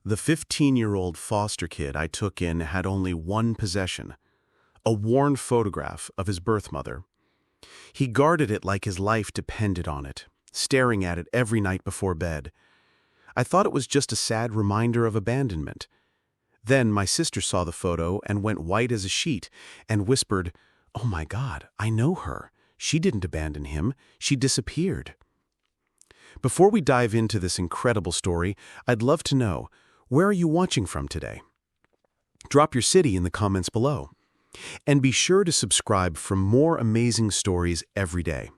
The 15-year-old foster kid I took in had only one possession, a worn photograph of his birth mother. He guarded it like his life depended on it, staring at it every night before bed. I thought it was just a sad reminder of abandonment. Then my sister saw the photo and went white as a sheet and whispered, "Oh my God, I know her. She didn't abandon him. She disappeared." Before we dive into this incredible story, I'd love to know, where are you watching from today? Drop your city in the comments below. And be sure to subscribe for more amazing stories every day.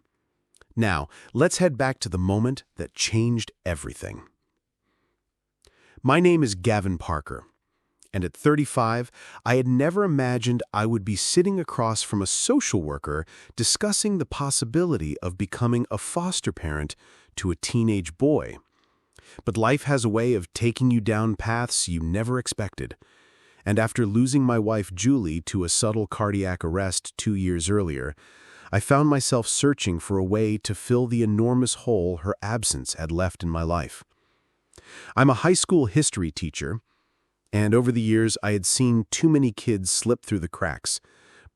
Now, let's head back to the moment that changed everything. My name is Gavin Parker, and at 35, I had never imagined I would be sitting across from a social worker discussing the possibility of becoming a foster parent to a teenage boy. But life has a way of taking you down paths you never expected. And after losing my wife Julie to a subtle cardiac arrest 2 years earlier, I found myself searching for a way to fill the enormous hole her absence had left in my life. I'm a high school history teacher, and over the years I had seen too many kids slip through the cracks.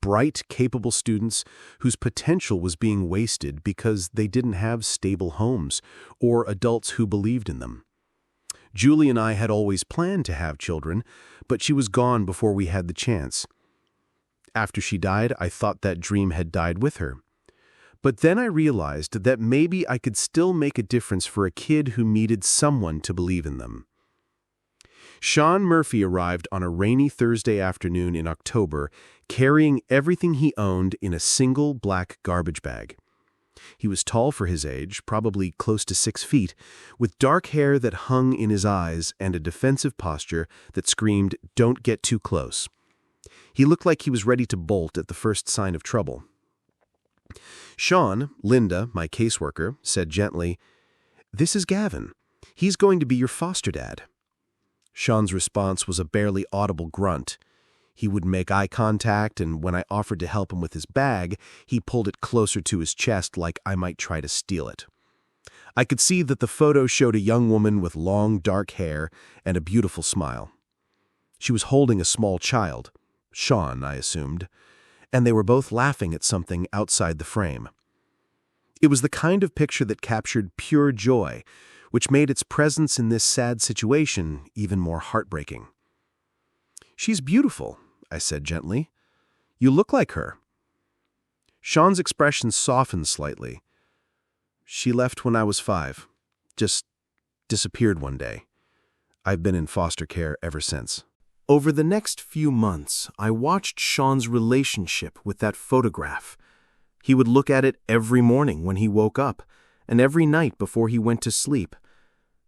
Bright, capable students whose potential was being wasted because they didn't have stable homes or adults who believed in them. Julie and I had always planned to have children, but she was gone before we had the chance. After she died, I thought that dream had died with her. But then I realized that maybe I could still make a difference for a kid who needed someone to believe in them. Shawn Murphy arrived on a rainy Thursday afternoon in October, carrying everything he owned in a single black garbage bag. He was tall for his age, probably close to 6 feet, with dark hair that hung in his eyes and a defensive posture that screamed, "Don't get too close." He looked like he was ready to bolt at the first sign of trouble. Shawn, Linda, my caseworker, said gently, "This is Gavin. He's going to be your foster dad." Shawn's response was a barely audible grunt. He wouldn't make eye contact, and when I offered to help him with his bag, he pulled it closer to his chest like I might try to steal it. I could see that the photo showed a young woman with long, dark hair and a beautiful smile. She was holding a small child, Shawn, I assumed, and they were both laughing at something outside the frame. It was the kind of picture that captured pure joy, which made its presence in this sad situation even more heartbreaking. "She's beautiful," I said gently. "You look like her." Shawn's expression softened slightly. "She left when I was 5. Just disappeared one day. I've been in foster care ever since." Over the next few months, I watched Shawn's relationship with that photograph. He would look at it every morning when he woke up, and every night before he went to sleep.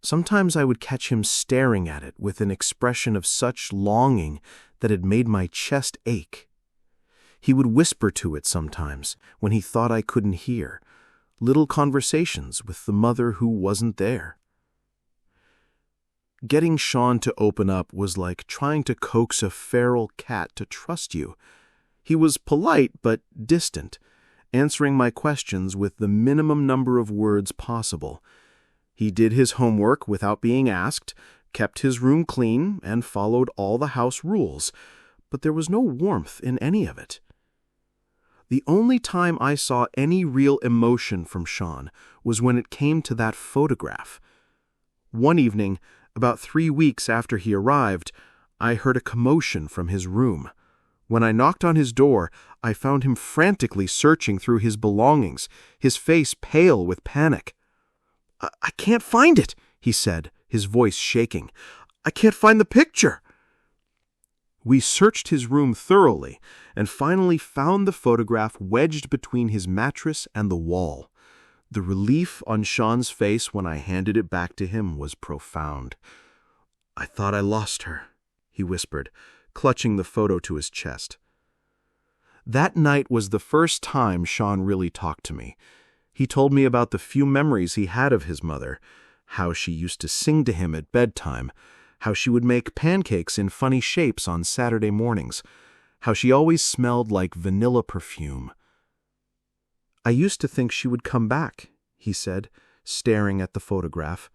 Sometimes I would catch him staring at it with an expression of such longing that it made my chest ache. He would whisper to it sometimes when he thought I couldn't hear, little conversations with the mother who wasn't there. Getting Shawn to open up was like trying to coax a feral cat to trust you. He was polite but distant, answering my questions with the minimum number of words possible. He did his homework without being asked, kept his room clean, and followed all the house rules, but there was no warmth in any of it. The only time I saw any real emotion from Shawn was when it came to that photograph. One evening, about 3 weeks after he arrived, I heard a commotion from his room. When I knocked on his door, I found him frantically searching through his belongings, his face pale with panic. I can't find it," he said, his voice shaking. "I can't find the picture." We searched his room thoroughly and finally found the photograph wedged between his mattress and the wall. The relief on Shawn's face when I handed it back to him was profound. "I thought I lost her," he whispered, clutching the photo to his chest. That night was the first time Shawn really talked to me. He told me about the few memories he had of his mother, how she used to sing to him at bedtime, how she would make pancakes in funny shapes on Saturday mornings, how she always smelled like vanilla perfume. "I used to think she would come back," he said, staring at the photograph.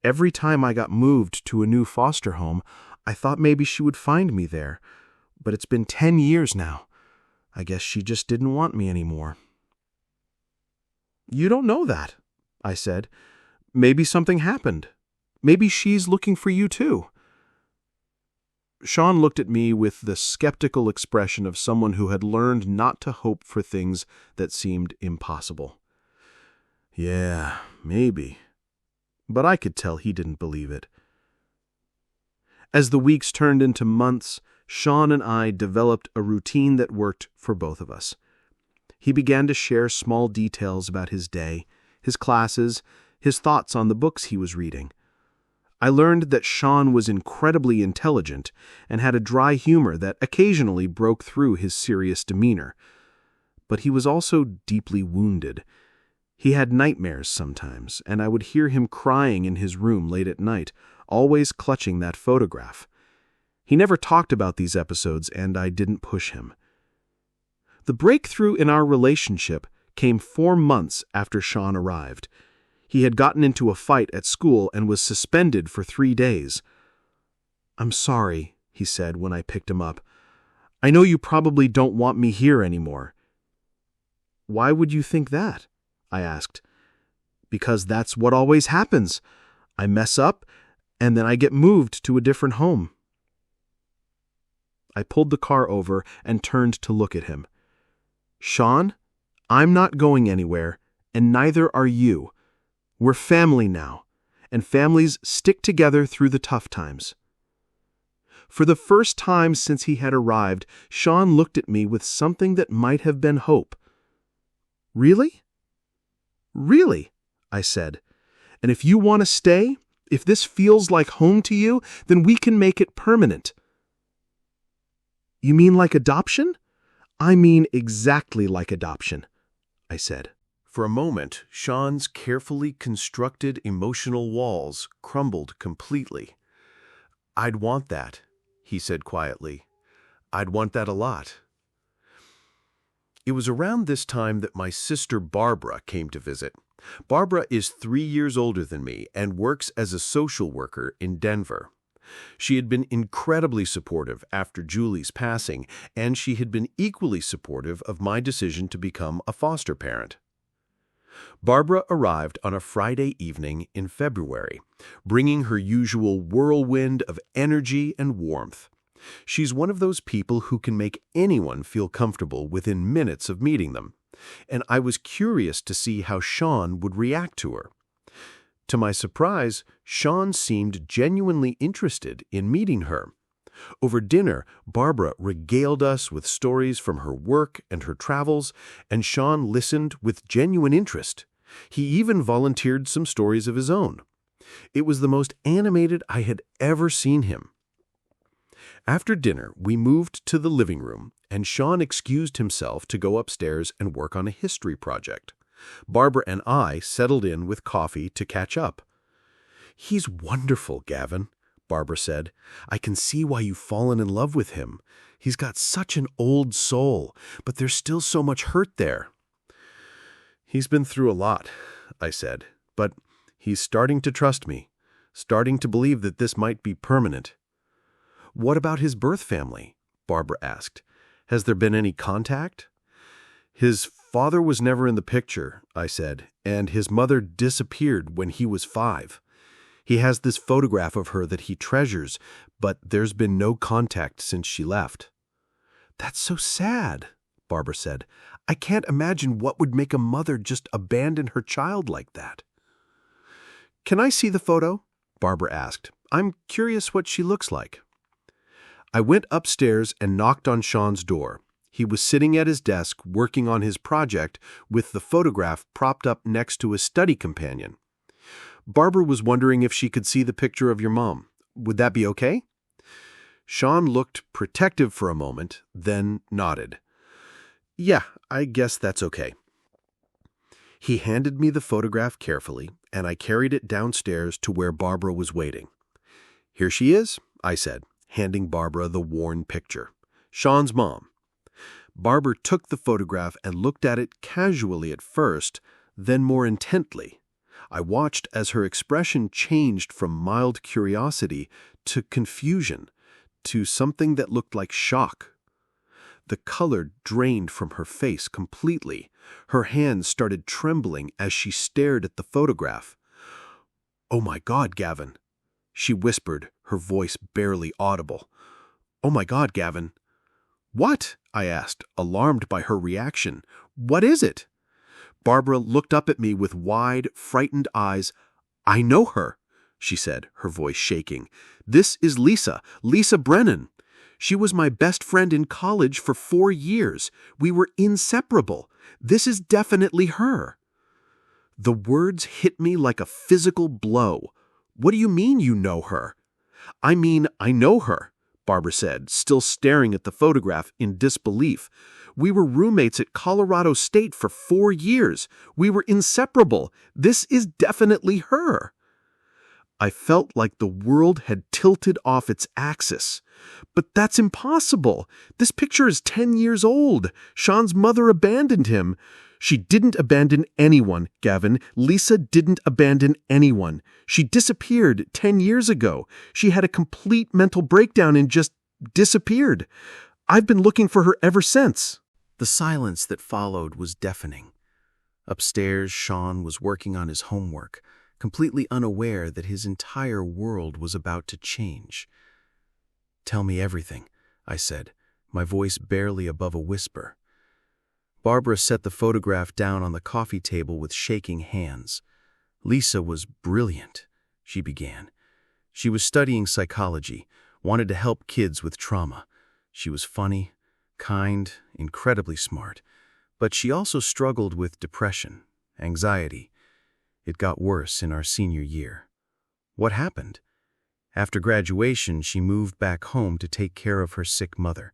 Every time I got moved to a new foster home, I thought maybe she would find me there. But it's been 10 years now. I guess she just didn't want me anymore." "You don't know that," I said. "Maybe something happened. Maybe she's looking for you too." Shawn looked at me with the skeptical expression of someone who had learned not to hope for things that seemed impossible. "Yeah, maybe." But I could tell he didn't believe it. As the weeks turned into months, Shawn and I developed a routine that worked for both of us. He began to share small details about his day, his classes, his thoughts on the books he was reading. I learned that Shawn was incredibly intelligent and had a dry humor that occasionally broke through his serious demeanor. But he was also deeply wounded. He had nightmares sometimes, and I would hear him crying in his room late at night, always clutching that photograph. He never talked about these episodes, and I didn't push him. The breakthrough in our relationship came 4 months after Shawn arrived. He had gotten into a fight at school and was suspended for 3 days. "I'm sorry," he said when I picked him up. "I know you probably don't want me here anymore." "Why would you think that?" I asked. "Because that's what always happens. I mess up, and then I get moved to a different home." I pulled the car over and turned to look at him. "Shawn, I'm not going anywhere, and neither are you. We're family now, and families stick together through the tough times." For the first time since he had arrived, Shawn looked at me with something that might have been hope. "Really?" "Really," I said. "And if you want to stay, if this feels like home to you, then we can make it permanent." "You mean like adoption?" "I mean exactly like adoption," I said. For a moment, Shawn's carefully constructed emotional walls crumbled completely. "I'd want that," he said quietly. "I'd want that a lot." It was around this time that my sister Barbara came to visit. Barbara is 3 years older than me and works as a social worker in Denver. She had been incredibly supportive after Julie's passing, and she had been equally supportive of my decision to become a foster parent. Barbara arrived on a Friday evening in February, bringing her usual whirlwind of energy and warmth. She's one of those people who can make anyone feel comfortable within minutes of meeting them, and I was curious to see how Shawn would react to her. To my surprise, Shawn seemed genuinely interested in meeting her. Over dinner, Barbara regaled us with stories from her work and her travels, and Shawn listened with genuine interest. He even volunteered some stories of his own. It was the most animated I had ever seen him. After dinner, we moved to the living room, and Shawn excused himself to go upstairs and work on a history project. Barbara and I settled in with coffee to catch up. "He's wonderful, Gavin," Barbara said. "I can see why you've fallen in love with him. He's got such an old soul, but there's still so much hurt there." "He's been through a lot," I said, "but he's starting to trust me, starting to believe that this might be permanent." "What about his birth family?" Barbara asked. "Has there been any contact?" "His father was never in the picture," I said, "and his mother disappeared when he was 5. He has this photograph of her that he treasures, but there's been no contact since she left." "That's so sad," Barbara said. "I can't imagine what would make a mother just abandon her child like that." "Can I see the photo?" Barbara asked. "I'm curious what she looks like." I went upstairs and knocked on Shawn's door. He was sitting at his desk working on his project with the photograph propped up next to his study companion. "Barbara was wondering if she could see the picture of your mom. Would that be okay?" Shawn looked protective for a moment, then nodded. "Yeah, I guess that's okay." He handed me the photograph carefully, and I carried it downstairs to where Barbara was waiting. "Here she is," I said, handing Barbara the worn picture. "Shawn's mom." Barbara took the photograph and looked at it casually at first, then more intently. I watched as her expression changed from mild curiosity to confusion, to something that looked like shock. The color drained from her face completely. Her hands started trembling as she stared at the photograph. "Oh my God, Gavin," she whispered, her voice barely audible. "Oh my God, Gavin." "What?" I asked, alarmed by her reaction. "What is it?" Barbara looked up at me with wide, frightened eyes. "I know her," she said, her voice shaking. "This is Lisa Brennan. She was my best friend in college for 4 years. We were inseparable. This is definitely her." The words hit me like a physical blow. "What do you mean you know her?" "I mean, I know her," Barbara said, still staring at the photograph in disbelief. "We were roommates at Colorado State for 4 years. We were inseparable. This is definitely her." I felt like the world had tilted off its axis. "But that's impossible. This picture is 10 years old. Shawn's mother abandoned him." "She didn't abandon anyone, Gavin. Lisa didn't abandon anyone. She disappeared 10 years ago. She had a complete mental breakdown and just disappeared. I've been looking for her ever since." The silence that followed was deafening. Upstairs, Shawn was working on his homework, completely unaware that his entire world was about to change. "Tell me everything," I said, my voice barely above a whisper. Barbara set the photograph down on the coffee table with shaking hands. "Lisa was brilliant," she began. "She was studying psychology, wanted to help kids with trauma. She was funny, kind, incredibly smart, but she also struggled with depression, anxiety. It got worse in our senior year." "What happened?" "After graduation, she moved back home to take care of her sick mother.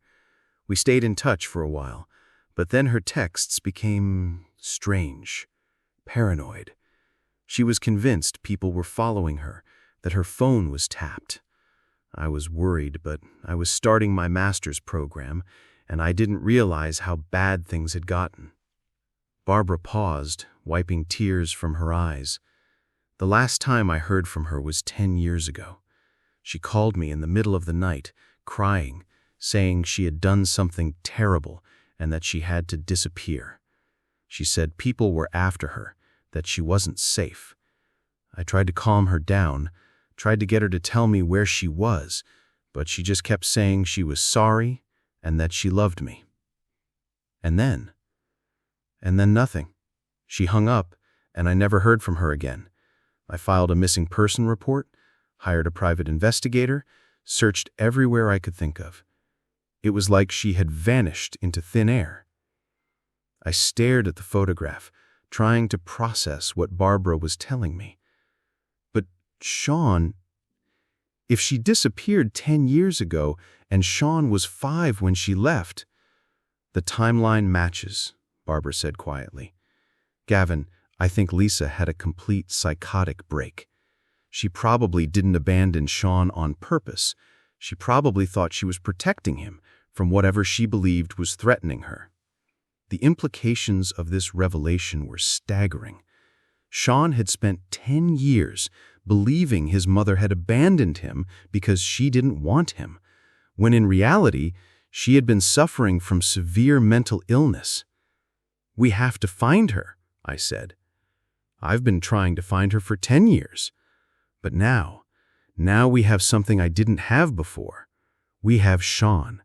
We stayed in touch for a while, but then her texts became strange, paranoid. She was convinced people were following her, that her phone was tapped. I was worried, but I was starting my master's program, and I didn't realize how bad things had gotten." Barbara paused, wiping tears from her eyes. "The last time I heard from her was 10 years ago. She called me in the middle of the night, crying, saying she had done something terrible and that she had to disappear. She said people were after her, that she wasn't safe. I tried to calm her down, tried to get her to tell me where she was, but she just kept saying she was sorry and that she loved me. And then nothing. She hung up, and I never heard from her again. I filed a missing person report, hired a private investigator, searched everywhere I could think of. It was like she had vanished into thin air." I stared at the photograph, trying to process what Barbara was telling me. "But Shawn, if she disappeared 10 years ago and Shawn was 5 when she left..." "The timeline matches," Barbara said quietly. "Gavin, I think Lisa had a complete psychotic break. She probably didn't abandon Shawn on purpose. She probably thought she was protecting him from whatever she believed was threatening her." The implications of this revelation were staggering. Shawn had spent 10 years believing his mother had abandoned him because she didn't want him, when in reality, she had been suffering from severe mental illness. "We have to find her," I said. "I've been trying to find her for 10 years. But now we have something I didn't have before. We have Shawn.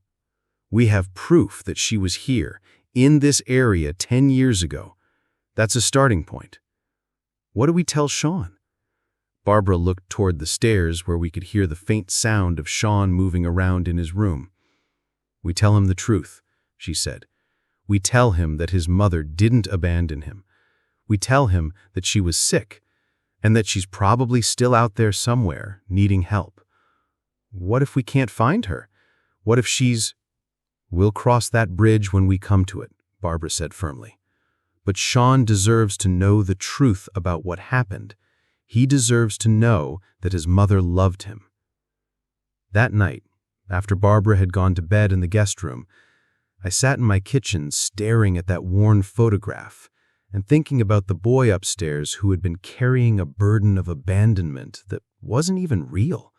We have proof that she was here, in this area 10 years ago. That's a starting point. What do we tell Shawn?" Barbara looked toward the stairs where we could hear the faint sound of Shawn moving around in his room. "We tell him the truth," she said. "We tell him that his mother didn't abandon him. We tell him that she was sick, and that she's probably still out there somewhere, needing help. What if we can't find her? What if she's..." "We'll cross that bridge when we come to it," Barbara said firmly. "But Shawn deserves to know the truth about what happened. He deserves to know that his mother loved him." That night, after Barbara had gone to bed in the guest room, I sat in my kitchen staring at that worn photograph and thinking about the boy upstairs who had been carrying a burden of abandonment that wasn't even real.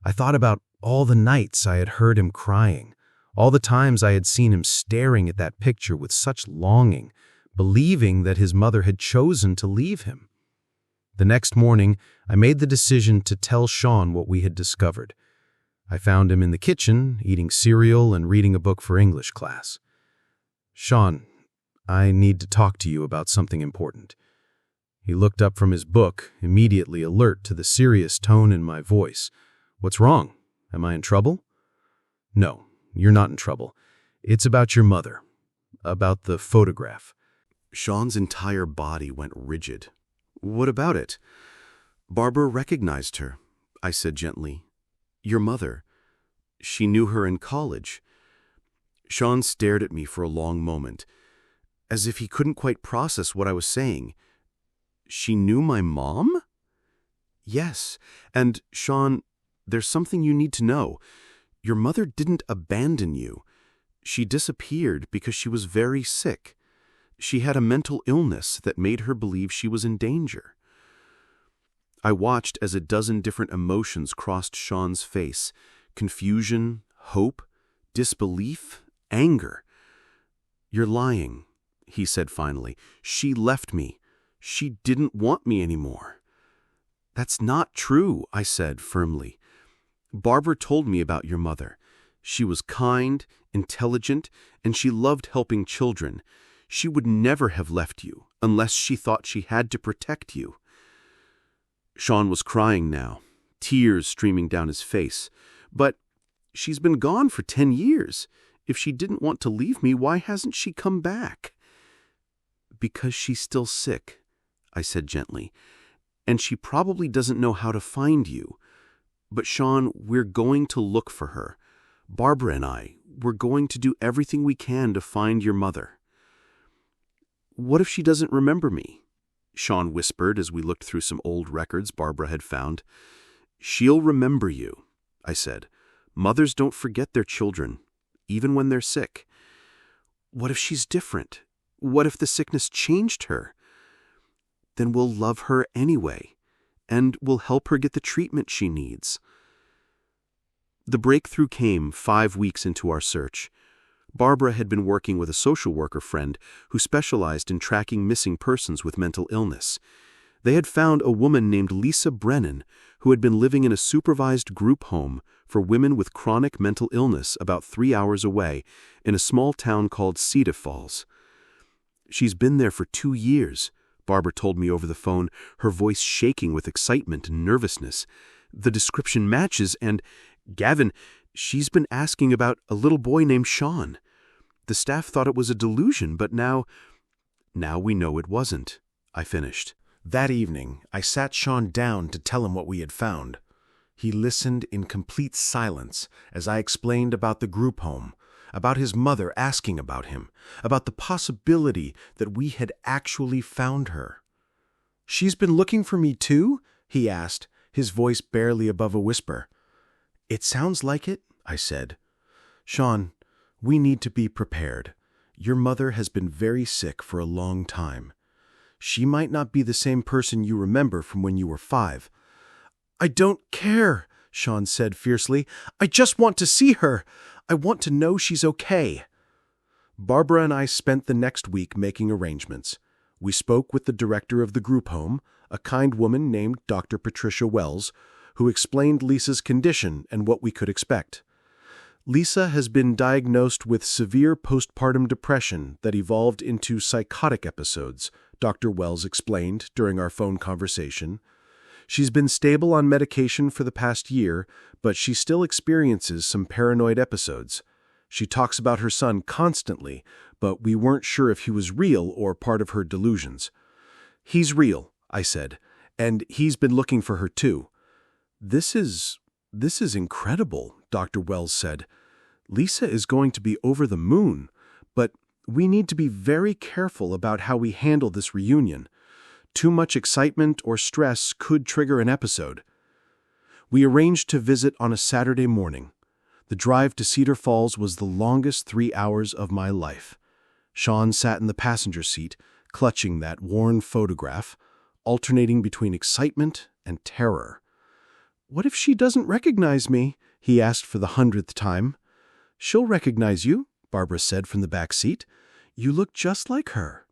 I thought about all the nights I had heard him crying, all the times I had seen him staring at that picture with such longing, believing that his mother had chosen to leave him. The next morning, I made the decision to tell Shawn what we had discovered. I found him in the kitchen, eating cereal and reading a book for English class. "Shawn, I need to talk to you about something important." He looked up from his book, immediately alert to the serious tone in my voice. "What's wrong? Am I in trouble?" "No, you're not in trouble. It's about your mother. About the photograph." Shawn's entire body went rigid. "What about it?" "Barbara recognized her," I said gently. "Your mother. She knew her in college." Shawn stared at me for a long moment, as if he couldn't quite process what I was saying. "She knew my mom?" "Yes, and Shawn, there's something you need to know. Your mother didn't abandon you. She disappeared because she was very sick. She had a mental illness that made her believe she was in danger." I watched as a dozen different emotions crossed Shawn's face: confusion, hope, disbelief, anger. "You're lying," he said finally. "She left me. She didn't want me anymore." "That's not true," I said firmly. "Barbara told me about your mother. She was kind, intelligent, and she loved helping children. She would never have left you unless she thought she had to protect you." Shawn was crying now, tears streaming down his face. "But she's been gone for 10 years. If she didn't want to leave me, why hasn't she come back?" "Because she's still sick," I said gently, "and she probably doesn't know how to find you. But Shawn, we're going to look for her. Barbara and we're going to do everything we can to find your mother." "What if she doesn't remember me?" Shawn whispered as we looked through some old records Barbara had found. "She'll remember you," I said. "Mothers don't forget their children, even when they're sick." "What if she's different? What if the sickness changed her?" "Then we'll love her anyway, and we'll help her get the treatment she needs." The breakthrough came 5 weeks into our search. Barbara had been working with a social worker friend who specialized in tracking missing persons with mental illness. They had found a woman named Lisa Brennan who had been living in a supervised group home for women with chronic mental illness about 3 hours away in a small town called Cedar Falls. "She's been there for 2 years, Barbara told me over the phone, her voice shaking with excitement and nervousness. "The description matches, and, Gavin, she's been asking about a little boy named Shawn. The staff thought it was a delusion, but now we know it wasn't," I finished. That evening, I sat Shawn down to tell him what we had found. He listened in complete silence as I explained about the group home, about his mother asking about him, about the possibility that we had actually found her. "She's been looking for me too?" he asked, his voice barely above a whisper. "It sounds like it," I said. "Shawn, we need to be prepared. Your mother has been very sick for a long time. She might not be the same person you remember from when you were 5. "I don't care," Shawn said fiercely. "I just want to see her. I want to know she's okay." Barbara and I spent the next week making arrangements. We spoke with the director of the group home, a kind woman named Dr. Patricia Wells, who explained Lisa's condition and what we could expect. Lisa has been diagnosed with severe postpartum depression that evolved into psychotic episodes, Dr. Wells explained during our phone conversation. She's been stable on medication for the past year, but she still experiences some paranoid episodes. She talks about her son constantly, but we weren't sure if he was real or part of her delusions. "He's real," I said, "and he's been looking for her too." This is incredible," Dr. Wells said. "Lisa is going to be over the moon, but we need to be very careful about how we handle this reunion. Too much excitement or stress could trigger an episode." We arranged to visit on a Saturday morning. The drive to Cedar Falls was the longest 3 hours of my life. Shawn sat in the passenger seat, clutching that worn photograph, alternating between excitement and terror. "What if she doesn't recognize me?" he asked for the 100th time. "She'll recognize you," Barbara said from the back seat. "You look just like her."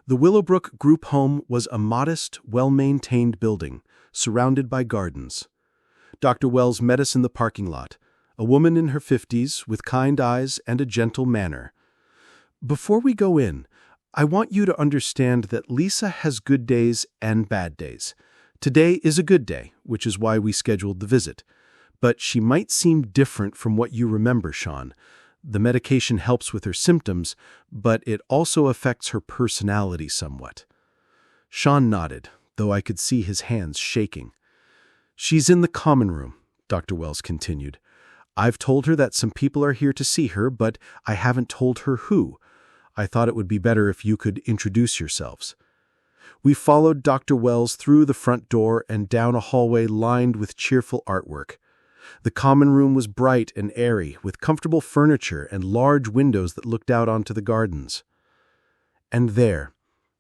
The Willowbrook group home was a modest, well-maintained building, surrounded by gardens. Dr. Wells met us in the parking lot, a woman in her 50s with kind eyes and a gentle manner. "Before we go in, I want you to understand that Lisa has good days and bad days. Today is a good day, which is why we scheduled the visit. But she might seem different from what you remember, Shawn. The medication helps with her symptoms, but it also affects her personality somewhat." Shawn nodded, though I could see his hands shaking. "She's in the common room," Dr. Wells continued. "I've told her that some people are here to see her, but I haven't told her who. I thought it would be better if you could introduce yourselves." We followed Dr. Wells through the front door and down a hallway lined with cheerful artwork. The common room was bright and airy, with comfortable furniture and large windows that looked out onto the gardens. And there,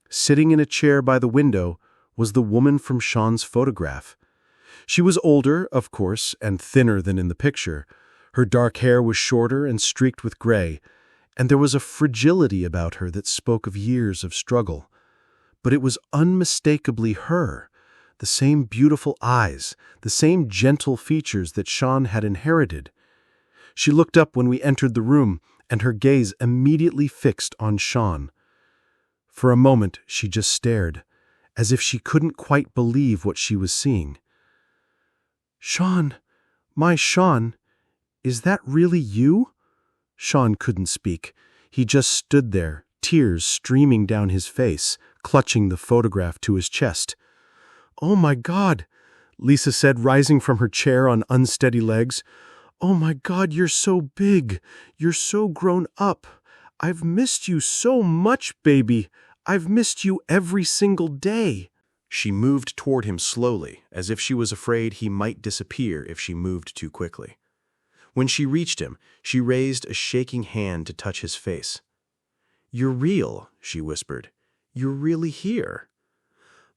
sitting in a chair by the window, was the woman from Shawn's photograph. She was older, of course, and thinner than in the picture. Her dark hair was shorter and streaked with gray, and there was a fragility about her that spoke of years of struggle. But it was unmistakably her. The same beautiful eyes, the same gentle features that Shawn had inherited. She looked up when we entered the room, and her gaze immediately fixed on Shawn. For a moment, she just stared, as if she couldn't quite believe what she was seeing. "Shawn, my Shawn, is that really you?" Shawn couldn't speak. He just stood there, tears streaming down his face, clutching the photograph to his chest. "Oh my God," Lisa said, rising from her chair on unsteady legs. "Oh my God, you're so big. You're so grown up. I've missed you so much, baby. I've missed you every single day." She moved toward him slowly, as if she was afraid he might disappear if she moved too quickly. When she reached him, she raised a shaking hand to touch his face. "You're real," she whispered. "You're really here."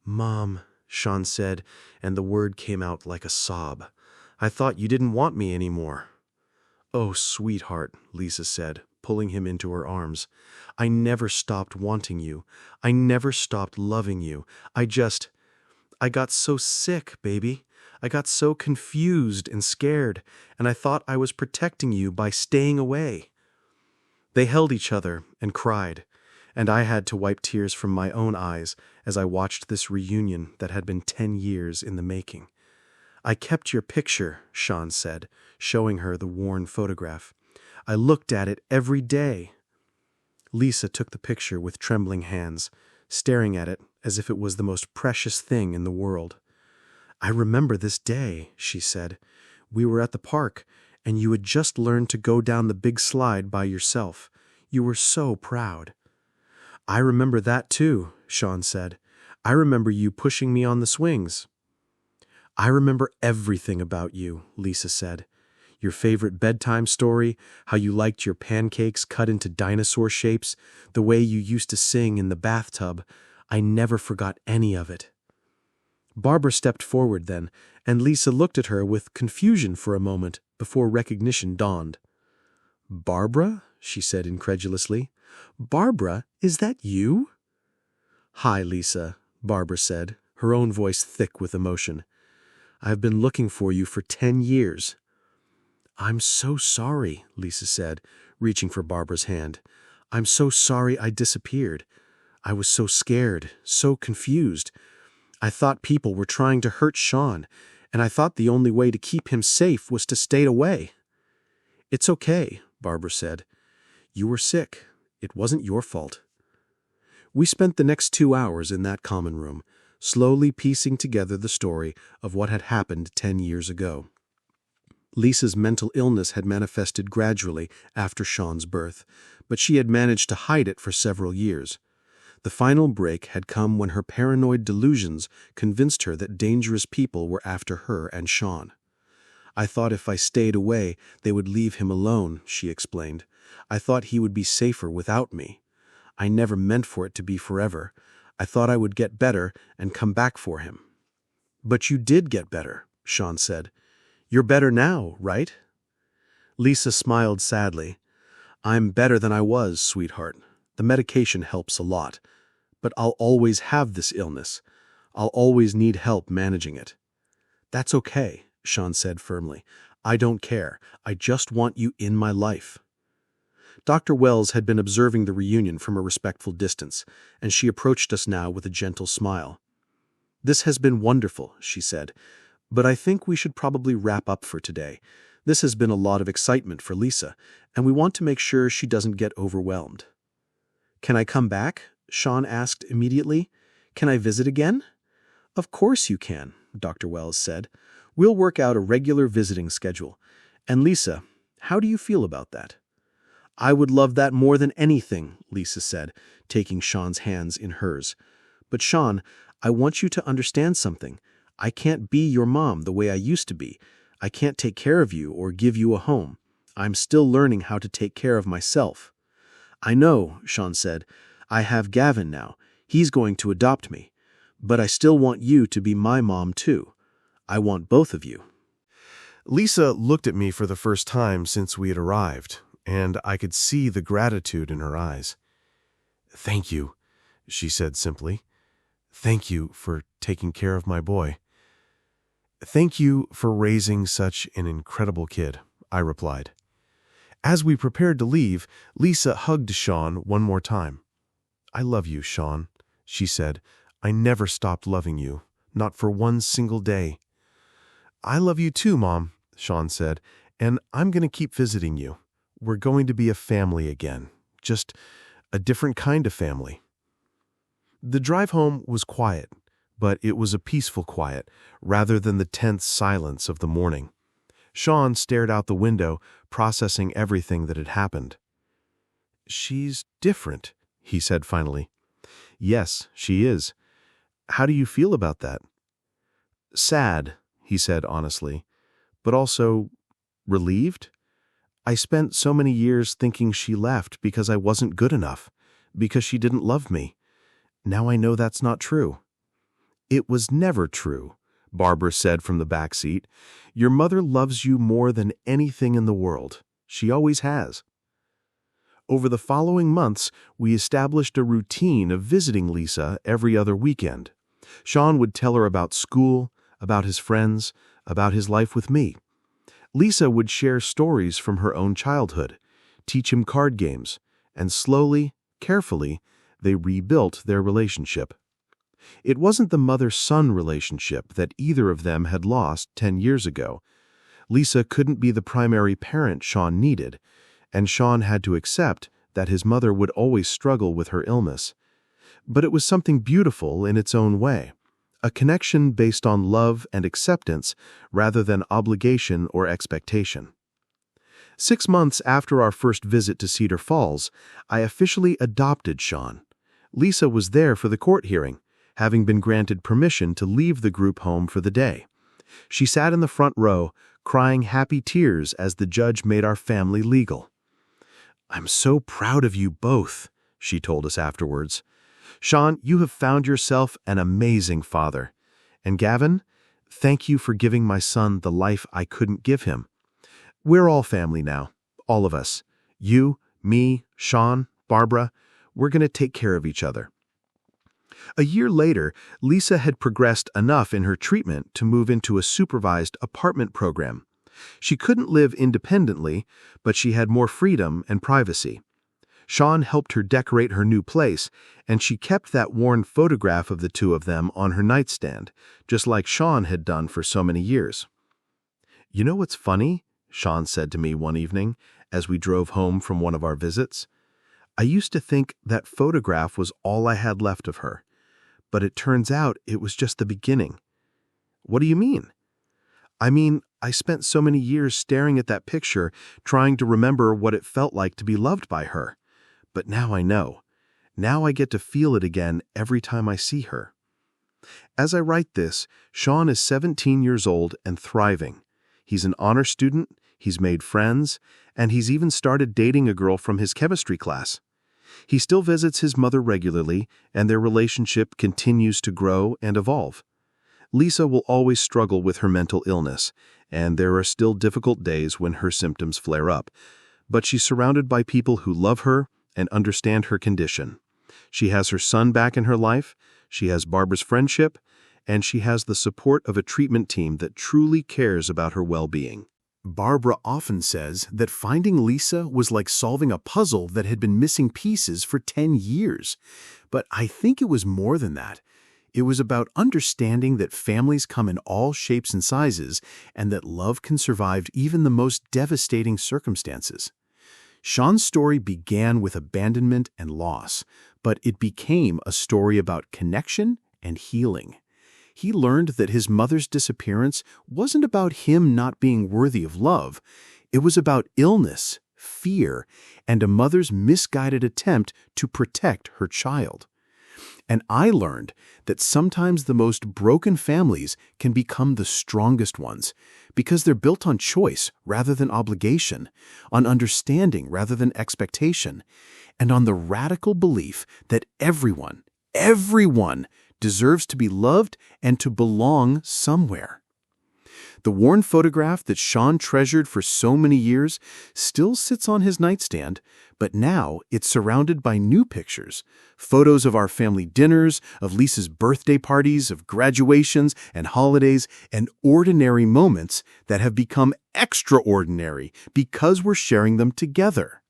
"Mom," Shawn said, and the word came out like a sob. "I thought you didn't want me anymore." "Oh, sweetheart," Lisa said, pulling him into her arms. "I never stopped wanting you. I never stopped loving you. I got so sick, baby. I got so confused and scared, and I thought I was protecting you by staying away." They held each other and cried, and I had to wipe tears from my own eyes as I watched this reunion that had been 10 years in the making. "I kept your picture," Shawn said, showing her the worn photograph. "I looked at it every day." Lisa took the picture with trembling hands, staring at it as if it was the most precious thing in the world. "I remember this day," she said. "We were at the park, and you had just learned to go down the big slide by yourself. You were so proud." "I remember that too," Shawn said. "I remember you pushing me on the swings." "I remember everything about you," Lisa said. "Your favorite bedtime story, how you liked your pancakes cut into dinosaur shapes, the way you used to sing in the bathtub. I never forgot any of it." Barbara stepped forward then, and Lisa looked at her with confusion for a moment before recognition dawned. "Barbara?" she said incredulously. "Barbara, is that you?" "Hi, Lisa," Barbara said, her own voice thick with emotion. "I've been looking for you for 10 years. "I'm so sorry," Lisa said, reaching for Barbara's hand. "I'm so sorry I disappeared. I was so scared, so confused. I thought people were trying to hurt Shawn, and I thought the only way to keep him safe was to stay away." "It's okay," Barbara said. "You were sick. It wasn't your fault." We spent the next 2 hours in that common room, slowly piecing together the story of what had happened 10 years ago. Lisa's mental illness had manifested gradually after Shawn's birth, but she had managed to hide it for several years. The final break had come when her paranoid delusions convinced her that dangerous people were after her and Shawn. "I thought if I stayed away, they would leave him alone," she explained. "I thought he would be safer without me. I never meant for it to be forever. I thought I would get better and come back for him." "But you did get better," Shawn said. "You're better now, right?" Lisa smiled sadly. "I'm better than I was, sweetheart. The medication helps a lot. But I'll always have this illness. I'll always need help managing it." "That's okay," Shawn said firmly. "I don't care. I just want you in my life." Dr. Wells had been observing the reunion from a respectful distance, and she approached us now with a gentle smile. "This has been wonderful," she said, "but I think we should probably wrap up for today. This has been a lot of excitement for Lisa, and we want to make sure she doesn't get overwhelmed." "Can I come back?" Shawn asked immediately. "Can I visit again?" "Of course you can," Dr. Wells said. "We'll work out a regular visiting schedule. And Lisa, how do you feel about that?" "I would love that more than anything," Lisa said, taking Shawn's hands in hers. "But Shawn, I want you to understand something. I can't be your mom the way I used to be. I can't take care of you or give you a home. I'm still learning how to take care of myself." "I know," Shawn said. "I have Gavin now. He's going to adopt me. But I still want you to be my mom too. I want both of you." Lisa looked at me for the first time since we had arrived, and I could see the gratitude in her eyes. "Thank you," she said simply. "Thank you for taking care of my boy." "Thank you for raising such an incredible kid," I replied. As we prepared to leave, Lisa hugged Shawn one more time. "I love you, Shawn," she said. "I never stopped loving you, not for one single day." "I love you too, Mom," Shawn said, "and I'm going to keep visiting you. We're going to be a family again, just a different kind of family." The drive home was quiet, but it was a peaceful quiet rather than the tense silence of the morning. Shawn stared out the window, processing everything that had happened. "She's different," he said finally. "Yes, she is. How do you feel about that?" "Sad," he said honestly, "but also relieved. I spent so many years thinking she left because I wasn't good enough, because she didn't love me. Now I know that's not true." "It was never true," Barbara said from the back seat. "Your mother loves you more than anything in the world. She always has." Over the following months, we established a routine of visiting Lisa every other weekend. Shawn would tell her about school, about his friends, about his life with me. Lisa would share stories from her own childhood, teach him card games, and slowly, carefully, they rebuilt their relationship. It wasn't the mother-son relationship that either of them had lost 10 years ago. Lisa couldn't be the primary parent Shawn needed, and Shawn had to accept that his mother would always struggle with her illness. But it was something beautiful in its own way, a connection based on love and acceptance rather than obligation or expectation. 6 months after our first visit to Cedar Falls, I officially adopted Shawn. Lisa was there for the court hearing, having been granted permission to leave the group home for the day. She sat in the front row, crying happy tears as the judge made our family legal. "I'm so proud of you both," she told us afterwards. "Shawn, you have found yourself an amazing father. And Gavin, thank you for giving my son the life I couldn't give him. We're all family now, all of us. You, me, Shawn, Barbara, we're going to take care of each other." A year later, Lisa had progressed enough in her treatment to move into a supervised apartment program. She couldn't live independently, but she had more freedom and privacy. Shawn helped her decorate her new place, and she kept that worn photograph of the two of them on her nightstand, just like Shawn had done for so many years. "You know what's funny?" Shawn said to me one evening as we drove home from one of our visits. "I used to think that photograph was all I had left of her, but it turns out it was just the beginning." "What do you mean?" "I mean, I spent so many years staring at that picture, trying to remember what it felt like to be loved by her. But now I know. Now I get to feel it again every time I see her." As I write this, Shawn is 17 years old and thriving. He's an honor student, he's made friends, and he's even started dating a girl from his chemistry class. He still visits his mother regularly, and their relationship continues to grow and evolve. Lisa will always struggle with her mental illness, and there are still difficult days when her symptoms flare up, but she's surrounded by people who love her and understand her condition. She has her son back in her life, she has Barbara's friendship, and she has the support of a treatment team that truly cares about her well-being. Barbara often says that finding Lisa was like solving a puzzle that had been missing pieces for 10 years. But I think it was more than that. It was about understanding that families come in all shapes and sizes, and that love can survive even the most devastating circumstances. Shawn's story began with abandonment and loss, but it became a story about connection and healing. He learned that his mother's disappearance wasn't about him not being worthy of love. It was about illness, fear, and a mother's misguided attempt to protect her child. And I learned that sometimes the most broken families can become the strongest ones because they're built on choice rather than obligation, on understanding rather than expectation, and on the radical belief that everyone deserves to be loved and to belong somewhere. The worn photograph that Shawn treasured for so many years still sits on his nightstand, but now it's surrounded by new pictures, photos of our family dinners, of Lisa's birthday parties, of graduations and holidays, and ordinary moments that have become extraordinary because we're sharing them together.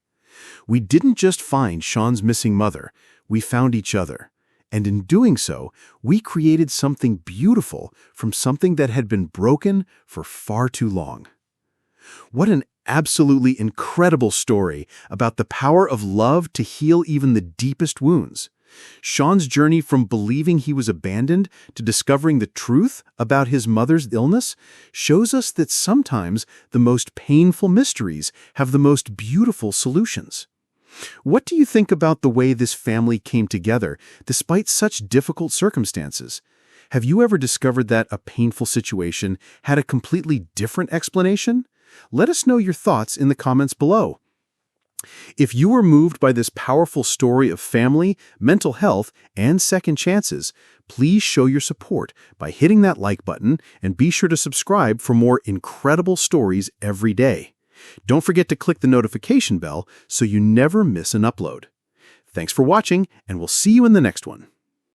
We didn't just find Shawn's missing mother, we found each other. And in doing so, we created something beautiful from something that had been broken for far too long. What an absolutely incredible story about the power of love to heal even the deepest wounds. Shawn's journey from believing he was abandoned to discovering the truth about his mother's illness shows us that sometimes the most painful mysteries have the most beautiful solutions. What do you think about the way this family came together despite such difficult circumstances? Have you ever discovered that a painful situation had a completely different explanation? Let us know your thoughts in the comments below. If you were moved by this powerful story of family, mental health, and second chances, please show your support by hitting that like button and be sure to subscribe for more incredible stories every day. Don't forget to click the notification bell so you never miss an upload. Thanks for watching, and we'll see you in the next one.